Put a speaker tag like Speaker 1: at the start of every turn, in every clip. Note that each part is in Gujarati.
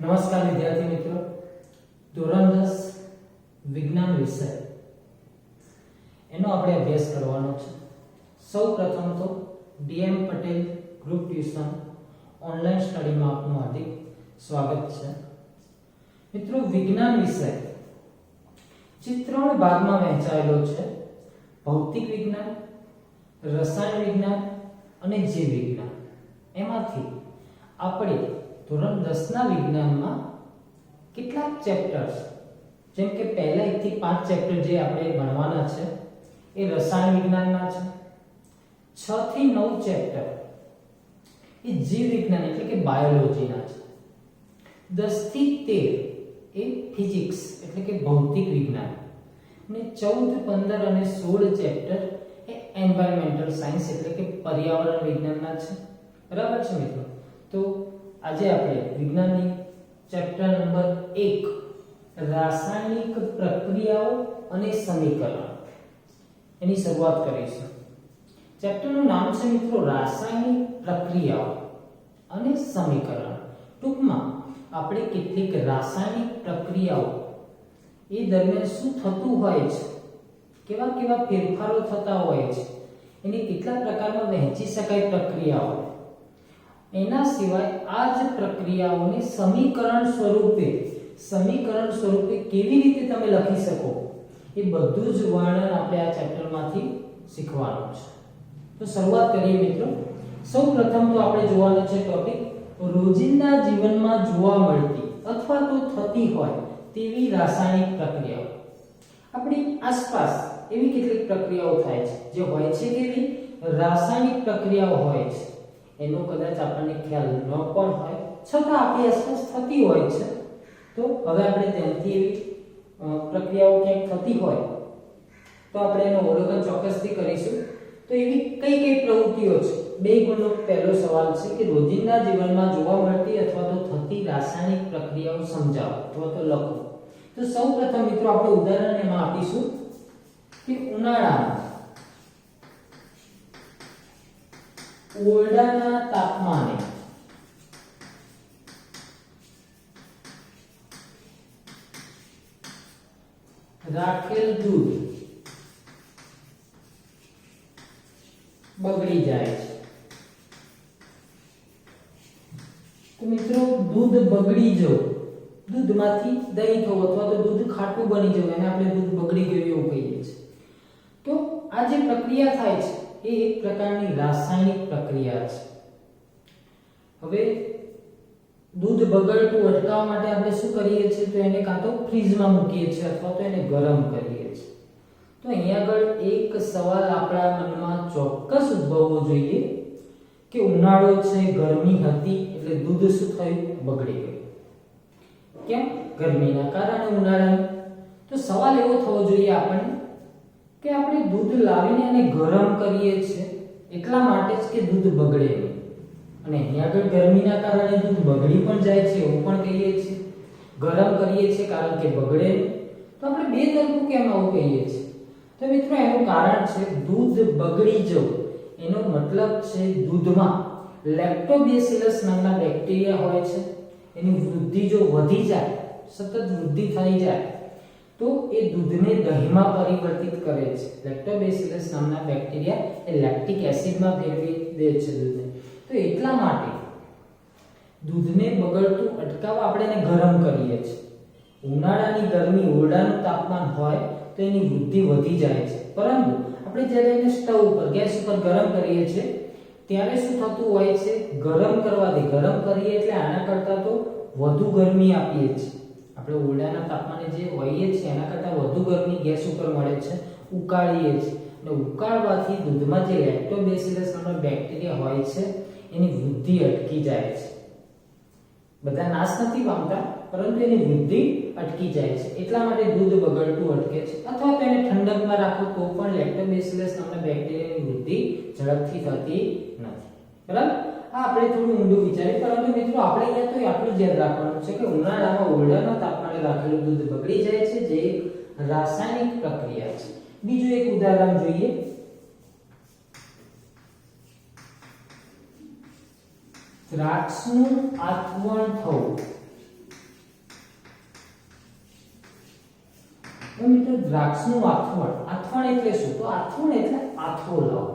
Speaker 1: નમસ્કાર વિદ્યાર્થી મિત્રો, ધોરણ 10 વિજ્ઞાન વિષય એનો આપણે અભ્યાસ કરવાનો છે। સૌપ્રથમ તો DM Patel group tuition online સ્ટડીમાં આપનું હાર્દિક સ્વાગત છે। મિત્રો, વિજ્ઞાન વિષય જે 3 ભાગમાં વહેંચાયેલો છે: ભૌતિક વિજ્ઞાન, રસાયણ વિજ્ઞાન અને જીવ વિજ્ઞાન। એમાંથી આપણે ધોરણ 10 ના વિજ્ઞાનમાં કેટલાક ચેપ્ટર્સ, જેમ કે પહેલા 1 થી 5 ચેપ્ટર જે આપણે ભણવાના છે એ રસાયણ વિજ્ઞાનના છે। 6 થી 9 ચેપ્ટર એ જીવ વિજ્ઞાન એટલે કે બાયોલોજીના છે। 10 થી 13 એ ફિઝિક્સ એટલે કે ભૌતિક વિજ્ઞાન, અને 14, 15 અને 16 ચેપ્ટર એ એન્વાયરમેન્ટલ સાયન્સ એટલે કે પર્યાવરણ વિજ્ઞાનના છે। બરાબર છે મિત્રો? તો આજે આપણે વિજ્ઞાનની ચેપ્ટર નંબર 1 રાસાયણિક પ્રક્રિયાઓ અને સમીકરણ એની શરૂઆત કરીશું। ચેપ્ટરનું નામ છે મિત્રો રાસાયણિક પ્રક્રિયાઓ અને સમીકરણ। ટૂંકમાં આપણે કેટલીક રાસાયણિક પ્રક્રિયાઓ એ દરમિયાન શું થતું હોય છે, કેવા કેવા ફેરફારો થતા હોય છે, એને કેટલા પ્રકારમાં વહેંચી શકાય પ્રક્રિયાઓ, એના સિવાય આ જ પ્રક્રિયાઓને સમીકરણ સ્વરૂપે કેવી રીતે તમે લખી શકો એ બધું જ વર્ણન આપણે આ ચેપ્ટરમાંથી શીખવાનું છે। તો શરૂઆત કરીએ મિત્રો। સૌપ્રથમ તો આપણે જોવાનો છે ટોપિક રોજિંદા જીવનમાં જોવા મળતી અથવા તો થતી હોય તેવી રાસાયણિક પ્રક્રિયાઓ। આપણી આસપાસ એવી કેટલીક પ્રક્રિયાઓ થાય છે જે હોય છે કેવી રાસાયણિક પ્રક્રિયાઓ હોય છે, એનો કદાચ આપણને ખ્યાલ ન પણ હોય છતાં આપણી આસપાસ થતી હોય છે। તો હવે આપણે તેનાથી એવી પ્રક્રિયાઓ ક્યાંક થતી હોય તો આપણે એનો અવલોકન ચોક્કસથી કરીશું। તો એવી કઈ પ્રવૃત્તિઓ છે? 2 ગુણનો પહેલો સવાલ છે કે રોજિંદા જીવનમાં જોવા મળતી અથવા તો થતી રાસાયણિક પ્રક્રિયાઓ સમજાવો અથવા તો લખો। તો સૌપ્રથમ મિત્રો આપણે ઉદાહરણ એમાં આપીશું કે ઉનાળામાં ઓરડાના તાપમાને રાખેલ દૂધ બગડી જાય છે। તો મિત્રો દૂધ બગડી જવું, દૂધમાંથી દહીં થવું અથવા તો દૂધ ખાટું બની જવું, એને આપણે દૂધ બગડી ગયું એવું કહીએ છીએ। તો આ જે પ્રક્રિયા થાય છે એ એક પ્રકારની રાસાયણિક પ્રક્રિયા છે। હવે દૂધ બગડતું અટકાવવા માટે આપણે શું કરીએ છીએ? તો એને કાં તો ફ્રીજમાં મૂકીએ છીએ અથવા તો એને ગરમ કરીએ છીએ। તો અહીંયા આગળ એક સવાલ આપણા મનમાં ચોક્કસ ઉદ્ભવવો જોઈએ કે ઉનાળો છે, ગરમી હતી એટલે દૂધ શું થયું? બગડી ગયું। કેમ? ગરમીના કારણે ઉનાળામાં। તો સવાલ એવો થવો જોઈએ આપણને કે આપણે દૂધ લાવીને એને ગરમ કરીએ છીએ એટલા માટે જ કે દૂધ બગડે નહીં, અને અહીંયા આગળ ગરમીના કારણે દૂધ બગડી પણ જાય છે એવું પણ કહીએ છીએ, ગરમ કરીએ છીએ કારણ કે બગડે નહીં। તો આપણે બે તરફું કેમ આવું કહીએ છીએ? તો મિત્રો એનું કારણ છે દૂધ બગડી જવું, એનો મતલબ છે દૂધમાં લેક્ટોબેસિલસ નામના બેક્ટેરિયા હોય છે, એની વૃદ્ધિ જો વધી જાય, સતત વૃદ્ધિ થઈ જાય તો એ દૂધને દહીંમાં પરિવર્તિત કરે છે। લેક્ટોબેસિલસ નામના બેક્ટેરિયા એ લેક્ટિક એસિડમાં ફેરવી દે છે દૂધને। તો એટલા માટે દૂધને બગડતું અટકાવવા આપણે એને ગરમ કરીએ છીએ। ઉનાળાની ગરમી, ઓરડાનું તાપમાન હોય તો એની વૃદ્ધિ વધી જાય છે, પરંતુ આપણે જ્યારે એને સ્ટવ ઉપર, ગેસ ઉપર ગરમ કરીએ છીએ ત્યારે શું થતું હોય છે? ગરમ કરીએ એટલે આના કરતાં તો વધુ ગરમી આપીએ છીએ। આપણે ઓરડાના તાપમાને જે હોઈએ છીએ એના કરતાં વધુ ગરમી ગેસ ઉપર મળે છે, ઉકાળીએ છીએ, અને ઉકાળવાથી દૂધમાં જે લેક્ટોબેસિલસ નામના બેક્ટેરિયા હોય છે એની વૃદ્ધિ અટકી જાય છે। બધા નાશ નથી પામતા, પરંતુ એની વૃદ્ધિ અટકી જાય છે, એટલા માટે દૂધ બગડતું અટકે છે। અથવા તો એને ઠંડકમાં રાખો તો પણ લેક્ટોબેસિલસ નામના બેક્ટેરિયાની વૃદ્ધિ ઝડપથી થતી નથી। બરાબર? આ આપણે થોડું ઊંડું વિચારીએ, પરંતુ મિત્રો આપણે અહીંયા તો આટલું જ યાદ રાખવાનું છે કે ઉનાળામાં ઓરડાના તાપમાને રાખેલું દૂધ બગડી જાય છે, જે એક રાસાયણિક પ્રક્રિયા છે। બીજું એક ઉદાહરણ જોઈએ। દ્રાક્ષનું આથવણ થવું। હવે મિત્રો દ્રાક્ષનું આથવણ, આથવણ એટલે શું? તો આથવણ એટલે આથો લાવો.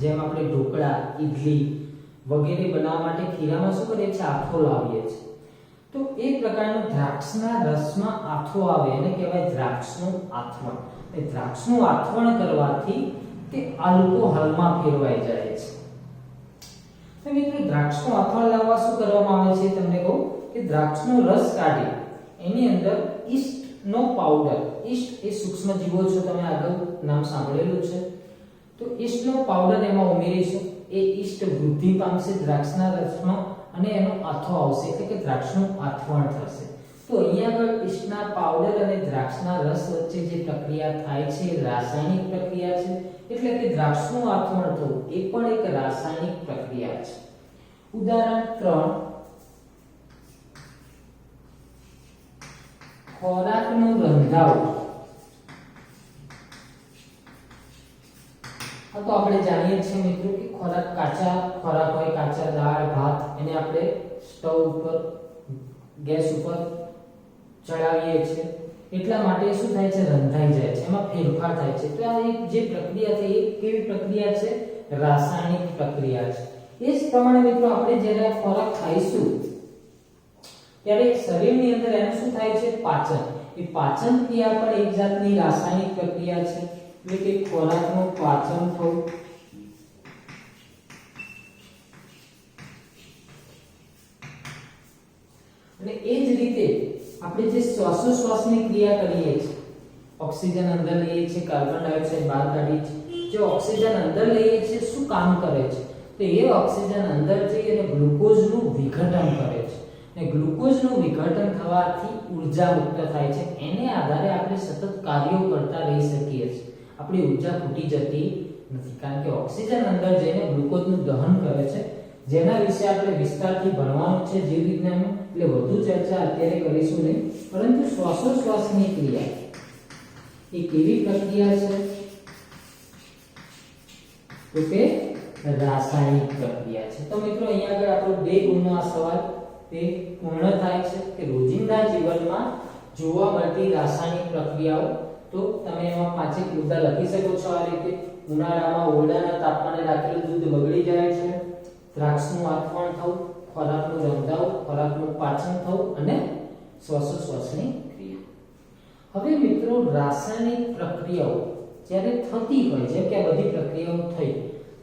Speaker 1: જેમ આપણે ઢોકળા, ઈડલી વગેરે બનાવવા માટે ખીરામાં શું કરીએ છીએ? આથો લાવીએ છીએ. તો એ પ્રકારનું દ્રાક્ષના રસમાં આથો આવે એને કહેવાય દ્રાક્ષનું આથવણ. એ દ્રાક્ષનું આથવણ કરવાથી તે આલ્કોહોલમાં ફેરવાઈ જાય છે. તો મિત્રો દ્રાક્ષનું આથવણ લાવવા શું કરવામાં આવે છે તમને કહું કે દ્રાક્ષનો રસ કાઢી એની અંદર ઈસ્ટનો પાવડર, ઈસ્ટ એ સૂક્ષ્મ જીવો છો, તમે આગળ નામ સાંભળેલું છે. તો ઈસ્ટનો પાવડર એમાં ઉમેરીશું. એ ઈસ્ટ વૃદ્ધિ પામશે દ્રાક્ષના રસમાં અને એનો આથો આવશે એટલે કે દ્રાક્ષનું આથવણ થશે. તો અહીંયા આગળ ઈસ્ટના પાવડર અને દ્રાક્ષના રસ વચ્ચે જે પ્રક્રિયા થાય છે એ રાસાયણિક પ્રક્રિયા છે. એટલે કે દ્રાક્ષનું આથવણ થવું એ પણ એક રાસાયણિક પ્રક્રિયા છે. ઉદાહરણ 3, ખોરાકનું રંધાવું. તો આપણે જાણીએ છીએ મિત્રો કે ખોરાક, કાચા ખોરાક હોય, કાચા દાળ ભાત, એને આપણે સ્ટવ ઉપર, ગેસ ઉપર ચડાવીએ છીએ એટલા માટે શું થાય છે? રંધાઈ જાય છે, એમાં ફેરફાર થાય છે. તો આ જે પ્રક્રિયા છે એ કેવી પ્રક્રિયા છે? રાસાયણિક પ્રક્રિયા છે. એ જ પ્રમાણે મિત્રો આપણે જ્યારે ખોરાક ખાઈશું ત્યારે શરીરની અંદર એનું શું થાય છે? પાચન. એ પાચન ક્રિયા પણ એક જાતની રાસાયણિક પ્રક્રિયા છે. એટલે કે ખોરાકનું પાચન થવું. અને એ જ રીતે આપણે જે શ્વાસોશ્વાસની ક્રિયા કરીએ છીએ, ઓક્સિજન અંદર લઈએ છીએ, કાર્બન ડાયોક્સાઇડ બહાર કાઢીએ છીએ. જે ઓક્સિજન અંદર લઈએ છીએ શું કામ કરે છે? તો એ ઓક્સિજન અંદર જઈ અને ગ્લુકોઝનું વિઘટન કરે છે. અને ગ્લુકોઝનું વિઘટન થવાથી ઊર્જા મુક્ત થાય છે. એને આધારે આપણે સતત કાર્યો કરતા રહી શકીએ છીએ. આપણી ઊર્જા ખૂટી જતી નથી, કારણ કે ઓક્સિજન અંદર જઈને ગ્લુકોઝનું દહન કરે છે. જેના વિશે આપણે વિસ્તારથી ભણવાનું છે જીવ વિજ્ઞાનમાં, એટલે વધુ ચર્ચા અત્યારે કરીશું નહીં. પરંતુ શ્વાસોશ્વાસની ક્રિયા એ કેવી પ્રક્રિયા છે? તો કે રાસાયણિક પ્રક્રિયા છે. તો મિત્રો અહીંયા આગળ આપણો 2 ગુણનો આ સવાલ તે પૂર્ણ થાય છે કે રોજિંદા જીવનમાં જોવા મળતી રાસાયણિક પ્રક્રિયાઓ. તો તમે એમાં 5 મુદ્દા લખી શકો છો આ રીતે. ઉનાળામાં ઓરડાના તાપમાને રાખેલું દૂધ બગડી જાય છે, દ્રાક્ષનું આથવણ થવું, ખોરાકનું રંધાવું, ખોરાકનું પાચન થવું અને શ્વાસોશ્વાસની ક્રિયા. હવે મિત્રો રાસાયણિક પ્રક્રિયાઓ જ્યારે થતી હોય, જેમ કે આ બધી પ્રક્રિયાઓ થઈ,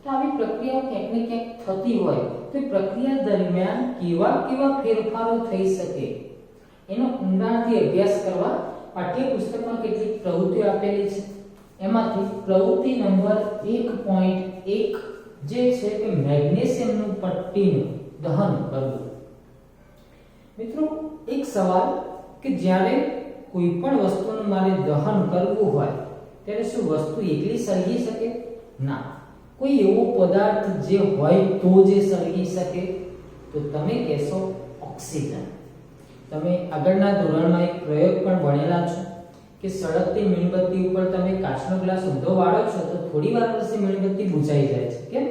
Speaker 1: તો આવી પ્રક્રિયાઓ ક્યાંક ને ક્યાંક થતી હોય તો પ્રક્રિયા દરમિયાન કેવા કેવા ફેરફારો થઈ શકે એનો ઊંડાણથી અભ્યાસ કરવા પાઠ્યપુસ્તકમાં કેટલીક પ્રવૃત્તિઓ આપેલી છે. એમાંથી પ્રવૃત્તિ નંબર 1.1 જે છે કે મેગ્નેશિયમનું પટ્ટીનું દહન કરવું. મિત્રો એક સવાલ કે જ્યારે કોઈ પણ વસ્તુનું મારે દહન કરવું હોય ત્યારે શું વસ્તુ એકલી સળગી શકે? ના, કોઈ એવો પદાર્થ જે હોય તો જે સળગી શકે. તો તમે કહેશો ઓક્સિજન. તમે આગળના ધોરણમાં એક પ્રયોગ પણ ભણેલા છો કે સળગતી મીણબત્તી ઉપર તમે કાચનો ગ્લાસ ઊંધો વાળો છો તો થોડી વાર પછી મીણબત્તી બુઝાઈ જાય છે. કેમ?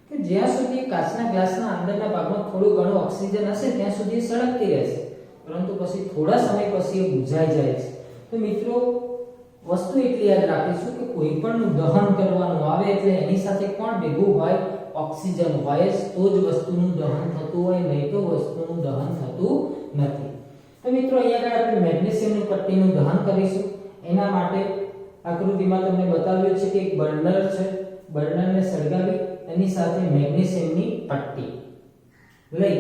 Speaker 1: કે જ્યાં સુધી કાચના ગ્લાસના અંદરના ભાગમાં થોડું ઘણું ઓક્સિજન હશે ત્યાં સુધી સળગતી રહેશે, પરંતુ પછી થોડા સમય પછી એ બુઝાઈ જાય છે. તો મિત્રો વસ્તુ એટલી યાદ રાખીશું કે કોઈ પણનું દહન કરવાનું આવે એટલે એની સાથે કોણ ભેગું હોય? ઓક્સિજન હોય તો જ વસ્તુનું દહન થતું હોય, નહીં તો વસ્તુનું દહન થતું નથી. તો મિત્રો અહીંયા આગળ આપણે મેગ્નેશિયમની પટ્ટીનું દહન કરીશું. એના માટે આકૃતિમાં તમને બતાવ્યું છે કે એક બર્નર છે, બર્નરને સળગાવી એની સાથે મેગ્નેશિયમની પટ્ટી લઈ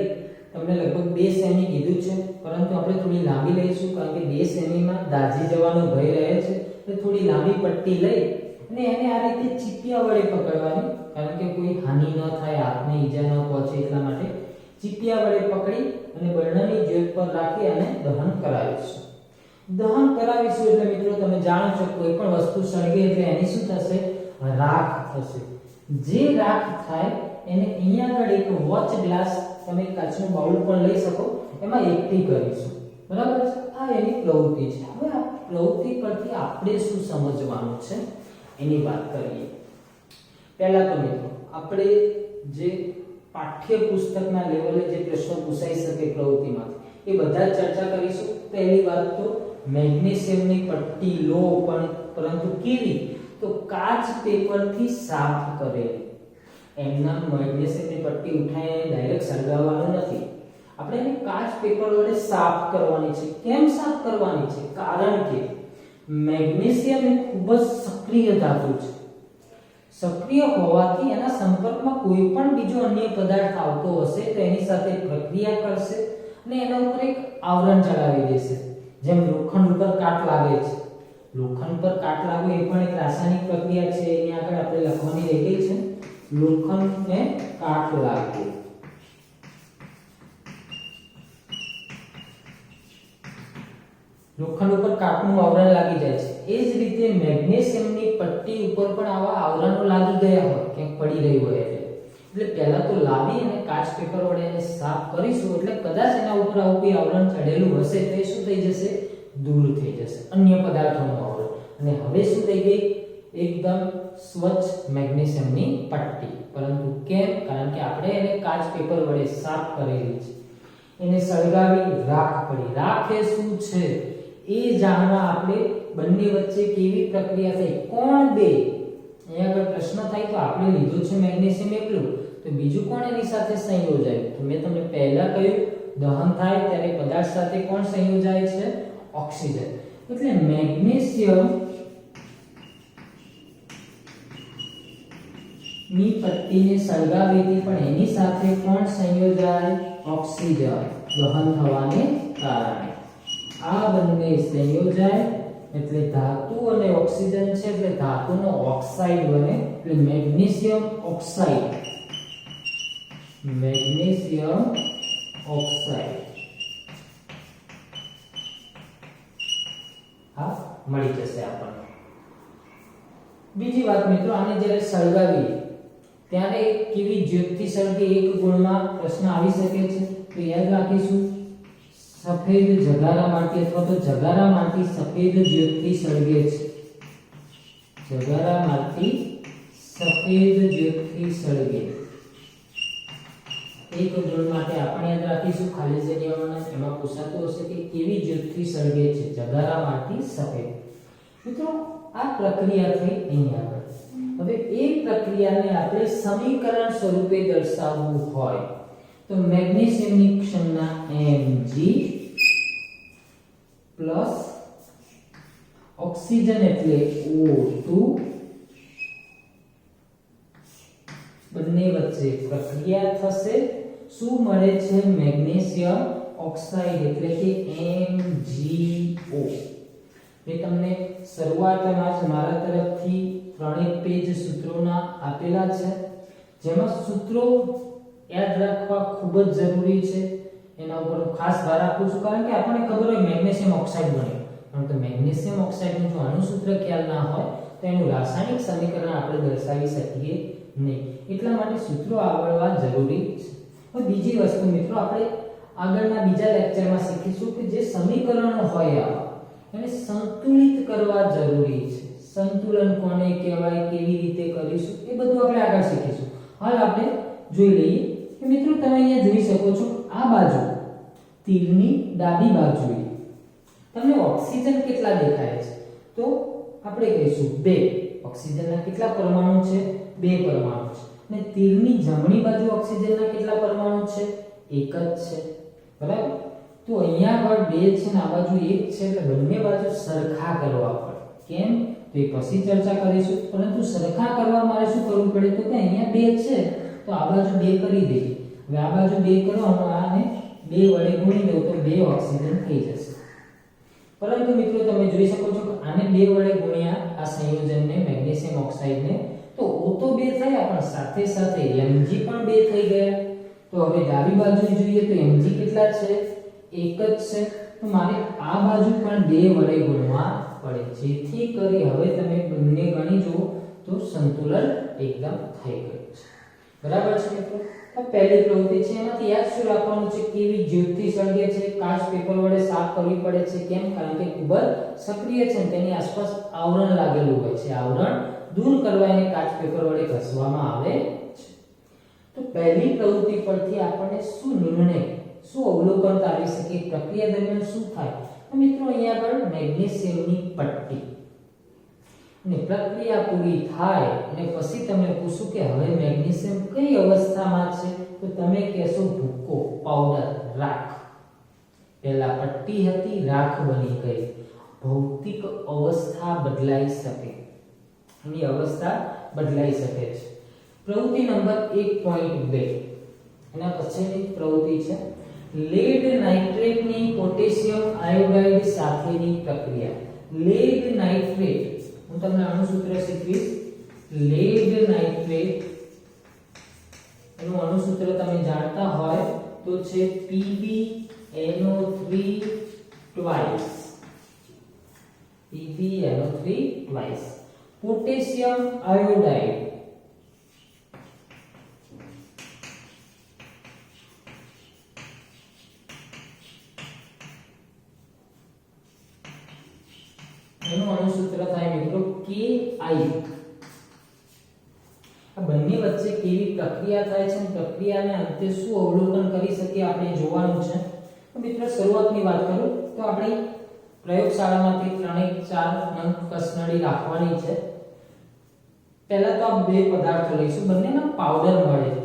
Speaker 1: તમને લગભગ 2 સેમી કીધું છે, પરંતુ આપણે થોડી લાંબી લઈશું કારણ કે 2 સેમીમાં દાઝી જવાનો ભય રહે છે. તો થોડી લાંબી પટ્ટી લઈ અને એને આ રીતે ચીપિયા વડે પકડવાની, કારણ કે કોઈ હાનિ ન થાય, હાથને ઈજા ન પહોંચે એટલા માટે ચીપિયા વડે પકડી અને બર્નરની જ્યોત પર રાખી અને દહન કરાવીશું. દહન કરાવીશું એટલે મિત્રો તમે જાણો છો કોઈ પણ વસ્તુ સળગે એટલે એની શું થશે? રાખ થશે. જે રાખ થાય એને અહીંયા આગળ એક વોચ ગ્લાસ, તમે કાચનો બાઉલ પણ લઈ શકો, એમાં એકઠી કરીશું. બરાબર છે? આ એની પ્રવૃત્તિ છે. હવે આ પ્રવૃત્તિ પરથી આપણે શું સમજવાનું છે એની વાત કરીએ. પહેલા તો મિત્રો આપણે જે પાઠ્યપુસ્તકના લેવલે જે પ્રશ્નો પૂછાઈ શકે પ્રવૃત્તિમાંથી એ બધા ચર્ચા કરીશું. પહેલી વાત તો મેગ્નેશિયમની પટ્ટી લો, પણ પરંતુ કેવી? તો કાચ પેપરથી સાફ કરેલી. એમના મેગ્નેશિયમની પટ્ટી ઉઠાઈને ડાયરેક્ટ સળગાવવાનું નથી, આપણે એને કાચ પેપર વડે સાફ કરવાની છે. કેમ સાફ કરવાની છે? કારણ કે મેગ્નેશિયમ એ ખૂબ જ સક્રિય ધાતુ છે. સક્રિય હોવાથી એના સંપર્કમાં કોઈ પણ બીજો અન્ય પદાર્થ આવતો હશે તો એની સાથે પ્રક્રિયા કરશે અને એના ઉપર એક આવરણ ચડાવી દેશે. જેમ લોખંડ ઉપર કાટ લાગે છે, લોખંડ પર કાટ લાગવો એ પણ એક રાસાયણિક પ્રક્રિયા છે. એની આગળ આપણે લખવાની રહી ગઈ છે, લોખંડને કાટ લાગવો. લોખંડ ઉપર કાટનું આવરણ લાગી જાય છે. એ જ રીતે મેગ્નેશિયમની પટ્ટી ઉપર પણ આવા આવરણો લાગી ગયા હોય, ક્યાંક પડી રહી હોય એટલે પહેલા તો લાવી અને કાચ પેપર વડે એને સાફ કરીશું, એટલે કદાચ એના ઉપર આવું કોઈ આવરણ ચડેલું હશે તો એ શું થઈ જશે? દૂર થઈ જશે, અન્ય પદાર્થોનું આવરણ. અને હવે શું થઈ ગઈ? એકદમ સ્વચ્છ મેગ્નેશિયમની પટ્ટી. પરંતુ કેમ? કારણ કે આપણે એને કાચ પેપર વડે સાફ કરેલી છે. એને સળગાવી રાખ પડી. રાખ એ શું છે એ જાણવા આપણે બંને વચ્ચે કેવી પ્રક્રિયા થઈ, કોણ બે? અહીંયા આગળ પ્રશ્ન થાય તો આપણે લીધું છે મેગ્નેશિયમ એકલું, તો બીજું કોણ એની સાથે સંયોજાય? તો મેં તમને પહેલા કહ્યું, દહન થાય ત્યારે પદાર્થ સાથે કોણ સંયોજાય છે? ઓક્સિજન. એટલે મેગ્નેશિયમ ની પટ્ટીને સળગાવીથી પણ એની સાથે કોણ સંયોજાય? ઓક્સિજન. દહન થવાને કારણે આ બંને સંયોજાય એટલે ધાતુ અને ઓક્સિજન છે, એટલે ધાતુનો ઓક્સાઇડ બને, એટલે મેગ્નેશિયમ ઓક્સાઇડ. મેગ્નેશિયમ ઓક્સાઇડ હા મળી જશે આપણને. બીજી વાત મિત્રો, આને જ્યારે સળગાવીએ ત્યારે કેવી જ્યોતથી સળગે? એક ગુણમાં પ્રશ્ન આવી શકે છે, તો યાદ રાખીશું સફેદ જગારામાંથી અથવા તો જગારામાંથી સફેદ જ્યોતથી સળગે છે. જગારામાંથી સફેદ જ્યોતથી સળગે. એક ગુણ માટે આપણે યાદ રાખીશું ખાલી જગ્યાઓમાં એમાં પૂછાતું હશે કે કેવી જ્યોતથી સળગે છે? જગારામાંથી સફેદ. મિત્રો આ પ્રક્રિયા થઈ અહીંયા આગળ. હવે એ પ્રક્રિયાને આપણે સમીકરણ સ્વરૂપે દર્શાવવું હોય તો મેગ્નેશિયમની ક્ષણના Mg પ્લસ ઓક્સિજન એટલે O2 બંને વચ્ચે પ્રક્રિયા થશે. શું મળે છે? મેગ્નેશિયમ ઓક્સાઇડ એટલે કે MgO. મેં તમને શરૂઆતમાં જ મારા તરફથી 3 પેજ સૂત્રોના આપેલા છે, જેમાં સૂત્રો યાદ રાખવા ખૂબ જ જરૂરી છે. એના ઉપર ખાસ ભાર આપું છું, કારણ કે આપણને ખબર હોય મેગ્નેશિયમ ઓક્સાઇડ બને, પરંતુ મેગ્નેશિયમ ઓક્સાઇડનું જો અણુસૂત્ર ખ્યાલ ના હોય તો એનું રાસાયણિક સમીકરણ આપણે દર્શાવી શકીએ નહીં. એટલા માટે સૂત્રો આવડવા જરૂરી છે. હવે બીજી વસ્તુ મિત્રો, આપણે આગળના બીજા લેક્ચરમાં શીખીશું કે જે સમીકરણો હોય એને સંતુલિત કરવા જરૂરી છે. સંતુલન કોને કહેવાય, કેવી રીતે કરીશું, એ બધું આપણે આગળ શીખીશું. હાલ આપણે જોઈ લઈએ કે મિત્રો તમે અહીંયા જોઈ શકો છો, આ બાજુ તીરની ડાબી બાજુએ તમને ઓક્સિજન કેટલા દેખાય છે? તો આપણે કહીશું 2. ઓક્સિજનના કેટલા પરમાણુ છે? 2 પરમાણુ છે. અને તીરની જમણી બાજુ ઓક્સિજનના કેટલા પરમાણુ છે? 1 જ છે. બરાબર? તો અહીંયા આગળ 2 છે ને આ બાજુ 1 છે, એટલે બંને બાજુ સરખા કરવા પડે. કેમ? તો એ પછી ચર્ચા કરીશું. પરંતુ સરખા કરવા મારે શું કરવું પડે? તો કે અહીંયા 2 છે તો આ બાજુ 2 કરી દઈએ. હવે આ બાજુ 2 કરો અને આને 2 વડે ગુણી દો તો 2 ઓક્સિજન થઈ જશે. પરંતુ મિત્રો તમે જોઈ શકો છો કે આને 2 વડે ગુણ્યા આ સંયોજનને મેગ્નેશિયમ ઓક્સાઇડને તો O તો 2 થયા, પણ સાથે સાથે Mg પણ 2 થઈ ગયા. તો હવે ડાબી બાજુ જોઈએ તો Mg કેટલા છે? 1 જ છે. તો મારે આ બાજુ પણ 2 વડે ગુણવા પડે, જેથી કરી હવે તમે બંને ગણી જુઓ તો સંતુલન એકદમ થઈ ગયું છે. બરાબર છે મિત્રો? તો પહેલી પ્રવૃત્તિ છે એમાંથી યાદ શું રાખવાનું છે? કેવી જ્યોતથી સળગે છે? કાચ પેપર વડે સાફ કરવી પડે છે. કેમ? કારણ કે ખૂબ જ સક્રિય છે, તેની આસપાસ આવરણ લાગેલું હોય છે. આવરણ દૂર કરવા એને કાચ પેપર વડે ઘસવામાં આવે છે. તો પહેલી પ્રવૃત્તિ પરથી આપણને શું નિર્ણય, શું અવલોકન આવી શકે? પ્રક્રિયા દરમિયાન શું થાય? તો તો મિત્રો અહીંયા આગળ મેગ્નેશિયમની પટ્ટી અને પ્રક્રિયા પૂરી થાય અને પછી તમને પૂછું કે હવે મેગ્નેશિયમ કઈ અવસ્થામાં છે, તો તમે કહેશો ભૂકો, પાવડર, રાખ. પહેલા પટ્ટી હતી, રાખ બની ગઈ. ભૌતિક અવસ્થા બદલાઈ શકે, એની અવસ્થા બદલાઈ શકે છે. પ્રવૃત્તિ નંબર 1.2 એના પછીની પ્રવૃત્તિ છે લેડ નાઇટ્રેટની પોટેશિયમ આયોડાઇડ સાથેની પ્રક્રિયા. લેડ નાઇટ્રેટ, હું તમને અણુસૂત્ર શીખવીશ. લેડ નાઇટ્રેટ એનું અણુસૂત્ર તમે જાણતા હોય તો છે PbNO3 twice. PbNO3 twice. Potassium iodide એનું અણુસૂત્ર થાય મિત્રો Ki. આ બંને વચ્ચે કેવી પ્રક્રિયા થાય છે અને પ્રક્રિયાને અંતે શું અવલોકન કરી શકીએ આપણે જોવાનું છે. તો મિત્રો શરૂઆતની વાત કરું તો આપણે પ્રયોગશાળામાંથી 3-4 નંગ કસનળી રાખવાની છે. પહેલા તો આ બે પદાર્થો લઈશું, બંનેના પાવડર મળે છે.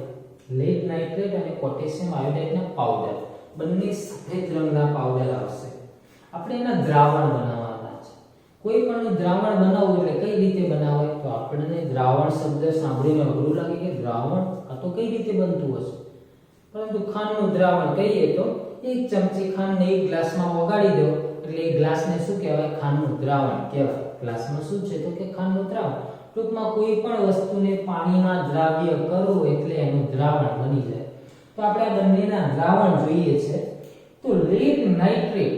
Speaker 1: લેડ નાઇટ્રેટ અને પોટેશિયમ આયોડાઇડના પાવડર, બંને સફેદ રંગના પાવડર આવશે. આપણે એના દ્રાવણ બનાવવાના છે. કોઈ પણ દ્રાવણ બનાવવું એટલે કઈ રીતે બનાવાય, તો આપણને દ્રાવણ શબ્દ સાંભળીને અઘરું લાગે કે દ્રાવણ આ તો કઈ રીતે બનતું હશે, પરંતુ ખાંડનું દ્રાવણ કહીએ તો 1 ચમચી ખાંડને 1 ગ્લાસમાં ઓગાળી દો એટલે એ ગ્લાસને શું કહેવાય, ખાંડનું દ્રાવણ કહેવાય. ગ્લાસમાં શું છે તો કે ખાંડનું દ્રાવણ. ટૂંકમાં કોઈ પણ વસ્તુને પાણીમાં દ્રાવ્ય કરવું એટલે એનું દ્રાવણ બની જાય. તો આપણે આ બંનેના દ્રાવણ જોઈએ છે. તો લેડ નાઇટ્રેટ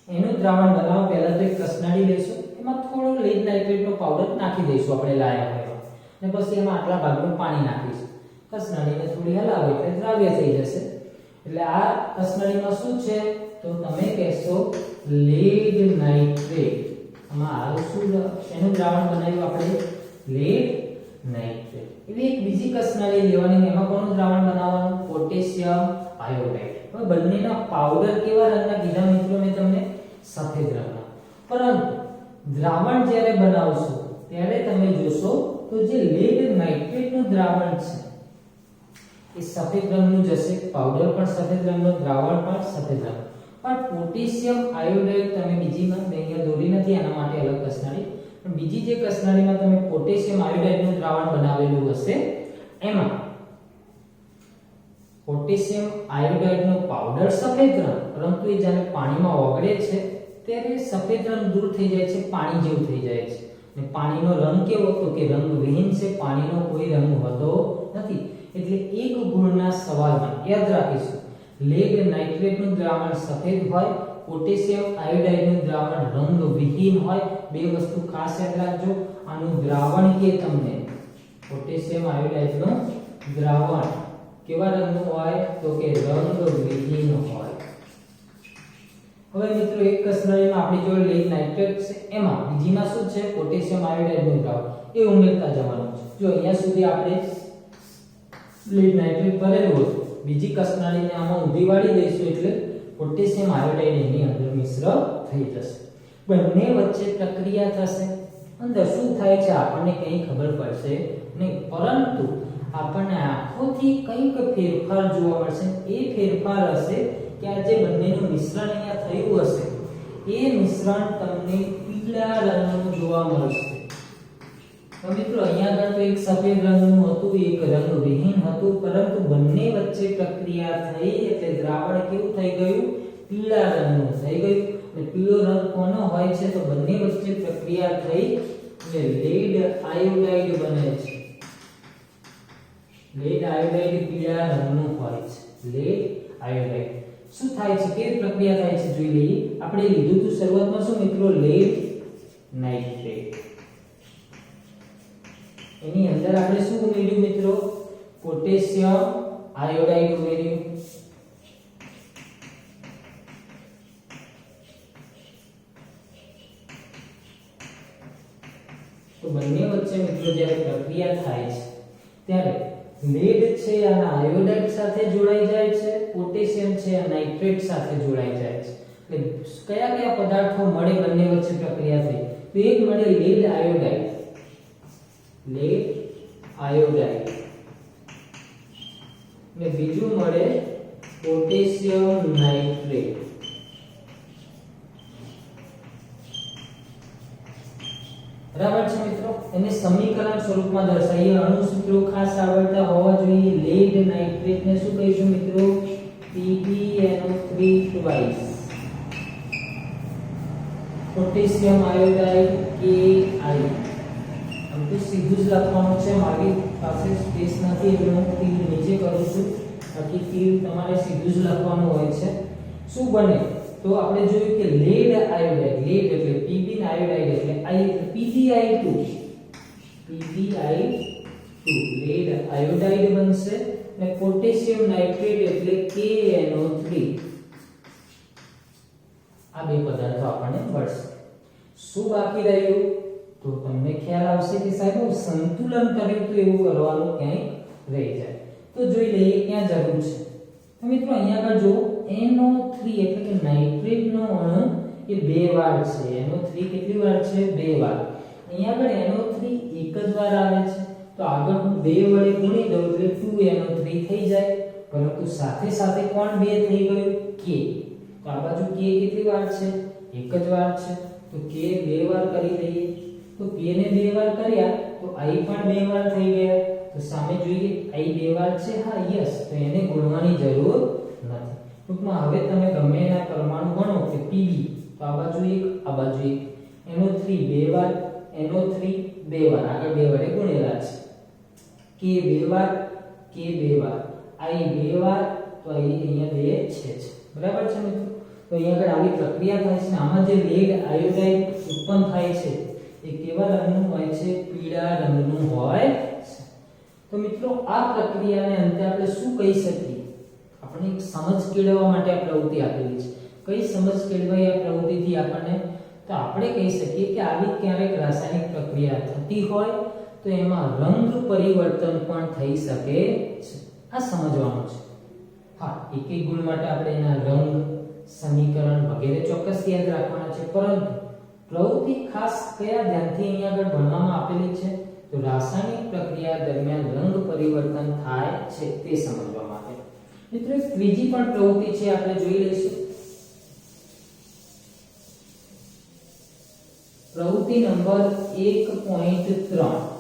Speaker 1: એનું દ્રાવણ બનાવવા પહેલા તો એક કસનળી લઈશું, એમાં થોડો લેડ નાઇટ્રેટનો પાવડર નાખી દઈશું આપણે લાયા હોય, અને પછી એમાં આટલા ભાગનું પાણી નાખીશું. કસનળીને થોડી હલાવો એટલે દ્રાવ્ય થઈ જશે. એટલે આ કસનળીમાં શું છે તો તમે કહેશો લેડ નાઇટ્રેટ. આમાં હાલ શું એનું દ્રાવણ બનાવ્યું આપણે, લેડ નાઇટ્રેટ. એવી એક બીજી કસનળી લેવાની, એમાં કોનું દ્રાવણ બનાવવાનું, પોટેશિયમ આયોડાઇડ. હવે બંનેના પાવડર કેવા રંગના કીધા મિત્રો મેં તમને, સફેદ રંગના. પરંતુ દ્રાવણ જ્યારે બનાવશો ત્યારે તમે જોશો તો જે લેડ નાઇટ્રેટનું દ્રાવણ છે એ સફેદ રંગનું જશે, પાવડર પણ સફેદ રંગનો, દ્રાવણ પણ સફેદ રંગ. પણ પોટેશિયમ આયોડાઇડ તમે બીજીમાં મેં અહીંયા દોરી નથી એના માટે અલગ કસનળી, પણ બીજી જે કસનળીમાં તમે પોટેશિયમ આયોડાઇડનું દ્રાવણ બનાવેલું હશે એમાં પોટેશિયમ આયોડાઇડનો પાવડર સફેદ રંગ, પરંતુ એ જ્યારે પાણીમાં ઓગળે છે ત્યારે સફેદ રંગ દૂર થઈ જાય છે, પાણી જેવું થઈ જાય છે. અને પાણીનો રંગ કેવો, તો કે રંગવિહીન છે, પાણીનો કોઈ રંગ હોતો નથી. એટલે એક ગુણના સવાલમાં યાદ રાખીશું, લેડ નાઇટ્રેટનું દ્રાવણ સફેદ હોય, પોટેશિયમ આયોડાઇડનું દ્રાવણ રંગવિહીન હોય. બે વસ્તુ ખાસ યાદ રાખજો. આનું દ્રાવણ કે તમને પોટેશિયમ આયોડાઇડનું દ્રાવણ કેવા રંગનું હોય, તો કે રંગવિહીન હોય. હવે મિત્રો એક કસનળીમાં આપણી જોડે લેડ નાઇટ્રેટ છે, એમાં બીજીમાં શું છે, પોટેશિયમ આયોડાઇડનું દ્રાવણ, એ ઉમેરતા જવાનું છે. જો અહીંયા સુધી આપણે લેડ નાઇટ્રેટ ભરેલું હતું, બીજી કસનળીને આમાં ઊંધી વાળી દઈશું એટલે પોટેશિયમ આયોડાઇડ એની અંદર મિશ્ર થઈ જશે. બંને વચ્ચે પ્રક્રિયા થશે. અંદર શું થાય છે આપણને કંઈ ખબર પડશે નહીં, પરંતુ આપણને આંખોથી કંઈક ફેરફાર જોવા મળશે. એ ફેરફાર હશે કે આ જે બંનેનું મિશ્રણ અહીંયા થયું હશે એ મિશ્રણ તમને પીળા રંગનું જોવા મળશે. તો મિત્રો અહીંયા આગળ તો એક સફેદ રંગનું હતું, એક રંગવિહીન હતું, પરંતુ બંને વચ્ચે પ્રક્રિયા થઈ એટલે દ્રાવણ કેવું થઈ ગયું, પીળા રંગનું થઈ ગયું. અને પીળો રંગ કોનો હોય છે, તો બંને વચ્ચે પ્રક્રિયા થઈ એટલે લેડ આયોડાઇડ બને છે. લેડ આયોડાઇડ પીળા રંગનું હોય છે. લેડ આયોડાઇડ શું થાય છે, કેવી પ્રક્રિયા થાય છે જોઈ લઈએ. આપણે લીધું હતું શરૂઆતમાં શું મિત્રો, લેડ નાઇટ્રેટ. એની અંદર આપણે શું ઉમેર્યું મિત્રો, પોટેશિયમ આયોડાઇડ ઉમેર્યું. તો બંને વચ્ચે મિત્રો જ્યારે પ્રક્રિયા થાય છે ત્યારે લેડ છે આના આયોડાઇડ સાથે જોડાઈ જાય છે, પોટેશિયમ છે આ નાઇટ્રેટ સાથે જોડાઈ જાય છે. એટલે કયા કયા પદાર્થો મળે બંને વચ્ચે પ્રક્રિયા થઈ? તો એક મળે lead iodide ને બીજું મળે પોટેશિયમ નાઇટ્રેટ. બરાબર છે મિત્રો? એને સમીકરણ સ્વરૂપમાં દર્શાવીએ. અણુ સૂત્રો ખાસ આવડતા હોવા જોઈએ. lead નાઇટ્રેટ ને શું કહીશું મિત્રો? PbNO3 twice. Potassium iodide Ki. આમ તો સીધું જ લખવાનું છે, મારી પાસે સ્પેસ નથી એટલે હું તીર નીચે કરું છું, બાકી તીર તમારે સીધું જ લખવાનું હોય છે. શું બને? તો આપણે જોયું કે lead iodide, lead એટલે Pb ને iodide એટલે I એટલે PbI2, lead iodide બનશે અને પોટેશિયમ નાઇટ્રેટ એટલે KNO3. આ બે પદાર્થો આપણને મળશે. શું બાકી રહ્યું? તો તમને ખ્યાલ આવશે કે સાહેબ સંતુલન કર્યું તો એવું કરવાનું ક્યાંય રહી જાય. તો જોઈ લઈએ ક્યાં જરૂર છે. તો મિત્રો અહીંયા આગળ જો NO3 એટલે કે નાઇટ્રેટ નો અણુ એ બે વાર છે. NO3 કેટલી વાર છે? બે વાર. અહીંયા આગળ NO3 એક જ વાર આવે છે, તો આગળ હું 2 વડે ગુણી દઉં એટલે 2NO3 થઈ જાય. પરંતુ સાથે સાથે કોણ બે થઈ ગયું? K. તો આ બાજુ K કેટલી વાર છે? એક જ વાર છે, તો K બે વાર કરી દઈએ. તો K ને બે વાર કર્યા તો I પણ બે વાર થઈ ગયા. તો સામે જોઈએ I બે વાર છે, હા યસ, તો એને ગુણવાની જરૂર નથી. ટૂંકમાં હવે તમે ગમે એના પરમાણુ ગણો કે Pb, તો આ બાજુ એક, આ બાજુ એક. NO3 બે વાર, NO3 બે વાર, આગળ બે વડે ગુણેલા છે. K બે વાર, K બે વાર, I બે વાર, તો અહીંયા બે છે. બરાબર છે મિત્રો? તો અહીંયા આગળ આવી પ્રક્રિયા થાય છે. આમાં જે lead iodide ઉત્પન્ન થાય છે એ કેવા રંગનું હોય છે? પીળા રંગનું હોય છે. તો મિત્રો આ પ્રક્રિયાને અંતે આપણે શું કહી શકીએ? આપણે એક સમજ કેળવવા માટે આ પ્રવૃત્તિ આપેલી છે. કઈ સમજ કેળવાય આ પ્રવૃત્તિથી આપણને? તો આપણે કહી શકીએ કે આવી ક્યારેક રાસાયણિક પ્રક્રિયા થતી હોય તો એમાં રંગ પરિવર્તન પણ થઈ શકે છે. આ સમજવાનું છે. હા, એક એક ગુણ માટે આપણે એના રંગ, સમીકરણ વગેરે ચોક્કસ યાદ રાખવાના છે, પરંતુ પ્રવૃત્તિ ખાસ કયા ધ્યાનથી અહીંયા આગળ ભણવામાં આપેલી છે? તો રાસાયણિક પ્રક્રિયા દરમિયાન રંગ પરિવર્તન થાય છે તે સમજવા માટે. મિત્રો એક ત્રીજી પણ પ્રવૃત્તિ છે, આપણે જોઈ લઈશું. પ્રવૃત્તિ નંબર 1.3.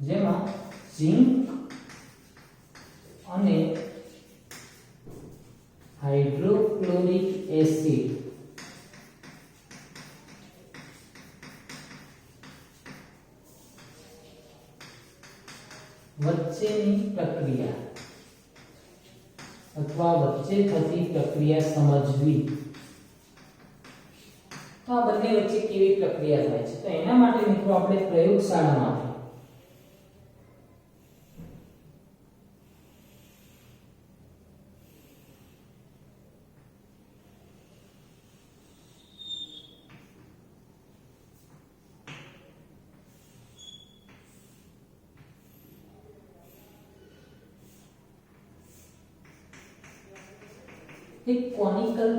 Speaker 1: જેમાં ઝિંક અને હાઇડ્રોક્લોરિક એસિડ વચ્ચેની પ્રક્રિયા અથવા વચ્ચે થતી પ્રક્રિયા સમજવી. તો આ બંને વચ્ચે કેવી પ્રક્રિયા થાય છે? તો એના માટે મિત્રો આપણે પ્રયોગશાળામાં એક કોનિકલ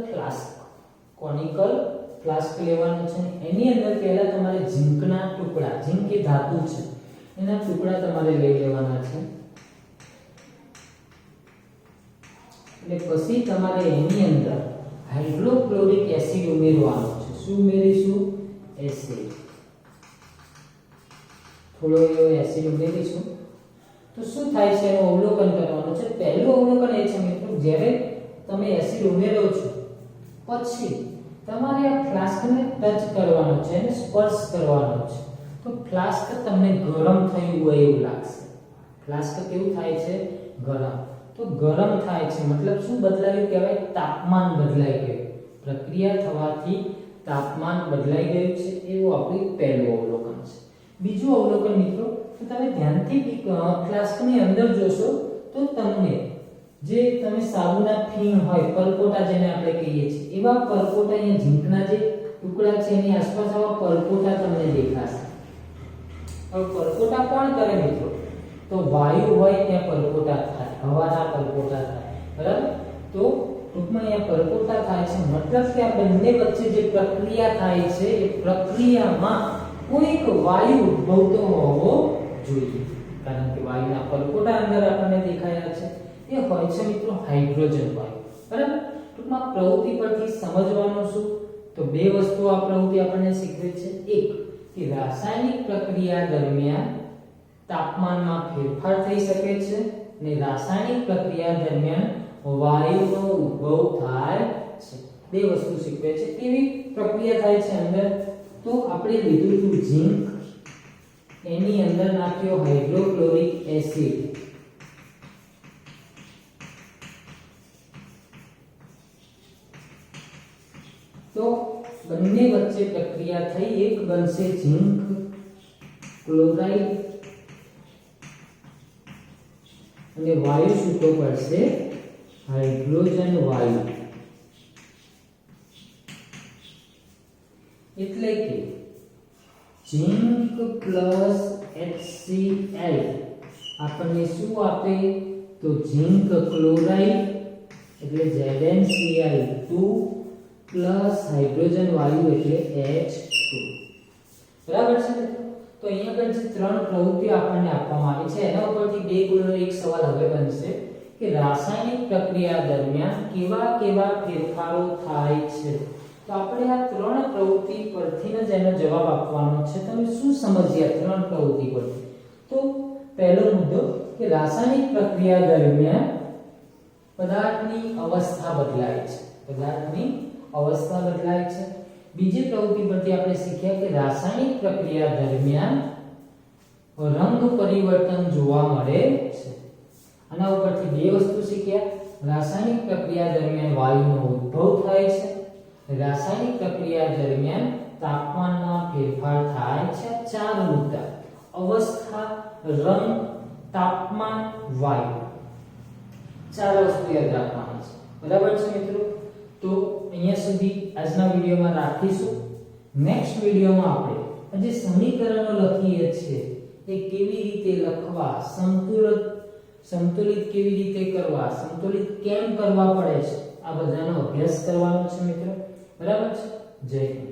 Speaker 1: ફ્લાસ્ક લેવાનો છે. એની અંદર પહેલા તમારે ઝિંકના ટુકડા, ઝિંક એ ધાતુ છે, એના ટુકડા તમારે લઈ લેવાના છે. એટલે પછી તમારે એની અંદર હાઇડ્રોક્લોરિક એસિડ ઉમેરવાનો છે. શું ઉમેરીશું? એસિડ. થોડો એવો એસિડ ઉમેરીશું. તો શું થાય છે એનું અવલોકન કરવાનું છે. પહેલું અવલોકન એ છે મિત્રો, જ્યારે તમે એસિડ ઉમેરો છો પછી તમારે આ ફ્લાસ્કને ટચ કરવાનો છે અને સ્પર્શ કરવાનો છે. તો ફ્લાસ્ક તમને ગરમ થયું હોય એવું લાગશે. ફ્લાસ્ક કેવું થાય છે? ગરમ. તો ગરમ થાય છે મતલબ શું બદલાયું કહેવાય? તાપમાન બદલાઈ ગયું. પ્રક્રિયા થવાથી તાપમાન બદલાઈ ગયું છે, એવું આપણું પહેલું અવલોકન છે. બીજું અવલોકન મિત્રો, તો તમે ધ્યાનથી ફ્લાસ્કની અંદર જોશો તો તમને જે તમે સાબુના ફીણ હોય, પરપોટા જેને આપણે કહીએ છીએ, એવા પરપોટા અહીંયા ઝીંકના જે ટુકડા છે એની આસપાસ આવા પરપોટા તમને દેખાશે. હવે પરપોટા કોણ કરે મિત્રો? તો વાયુ હોય ત્યાં પરપોટા થાય, હવાના પરપોટા થાય, બરાબર? તો ટૂંકમાં અહીંયા પરપોટા થાય છે, મતલબ કે આ બંને વચ્ચે જે પ્રક્રિયા થાય છે એ પ્રક્રિયામાં કોઈક વાયુ ઉદ્ભવતો હોવો જોઈએ, કારણ કે વાયુના પરપોટા અંદર આપણને દેખાયા છે. એ હોય છે મિત્રો હાઇડ્રોજન વાયુ, બરાબર? ટૂંકમાં પ્રવૃત્તિ પરથી સમજવાનું શું? તો બે વસ્તુ આ પ્રવૃત્તિ આપણને શીખવે છે. એક કે રાસાયણિક પ્રક્રિયા દરમિયાન તાપમાનમાં ફેરફાર થઈ શકે છે અને રાસાયણિક પ્રક્રિયા દરમિયાન વાયુનો ઉદ્ભવ થાય છે. બે વસ્તુ શીખવે છે. કેવી પ્રક્રિયા થાય છે અંદર? તો આપણે લીધું હતું ઝીંક, એની અંદર નાખ્યો હાઇડ્રોક્લોરિક એસિડ, તો બંને વચ્ચે પ્રક્રિયા થઈ, એક બનશે ઝીંક ક્લોરાઇડ અને વાયુ છૂટો પડશે હાઇડ્રોજન વાયુ. એટલે કે ઝીંક પ્લસ HCl આપણને શું આપે? તો ઝીંક ક્લોરાઇડ એટલે ZnCl2 પ્લસ હાઇડ્રોજન વાયુ એટલે H2. બરાબર છે? તો અહીંયા આગળ જે ત્રણ પ્રવૃત્તિઓ આપણને આપવામાં આવી છે એના ઉપરથી બે ગુણનો એક સવાલ હવે બનશે કે રાસાયણિક પ્રક્રિયા દરમિયાન કેવા કેવા ફેરફારો થાય છે. તો આપણે આ ત્રણ પ્રવૃત્તિ પરથી જ એનો જવાબ આપવાનો છે. તમે શું સમજ્યા ત્રણ પ્રવૃત્તિ પરથી? તો પહેલો મુદ્દો કે રાસાયણિક પ્રક્રિયા દરમિયાન પદાર્થની અવસ્થા બદલાય છે, પદાર્થની અવસ્થા બદલાય છે. બીજી પ્રવૃત્તિ પરથી આપણે શીખ્યા કે રાસાયણિક પ્રક્રિયા દરમિયાન રંગ પરિવર્તન જોવા મળે છે. આના ઉપરથી બે વસ્તુ શીખ્યા. રાસાયણિક પ્રક્રિયા દરમિયાન વાયુનો ઉદ્ભવ થાય છે, રાસાયણિક પ્રક્રિયા દરમિયાન તાપમાનમાં ફેરફાર થાય છે. ચાર મુદ્દા: અવસ્થા, રંગ, તાપમાન, વાયુ. ચાર વસ્તુ યાદ રાખવાની છે. બરાબર છે મિત્રો? તો અહીંયા સુધી આજના વિડિયોમાં રાખીશું. નેક્સ્ટ વિડિયોમાં આપણે જે સમીકરણો લખીએ છીએ એ કેવી રીતે લખવા, સંતુલિત કેવી રીતે કરવા, સંતુલિત કેમ કરવા પડે છે, આ બધાનો અભ્યાસ કરવાનો છે મિત્રો. બરાબર છે? જય હિન્દ.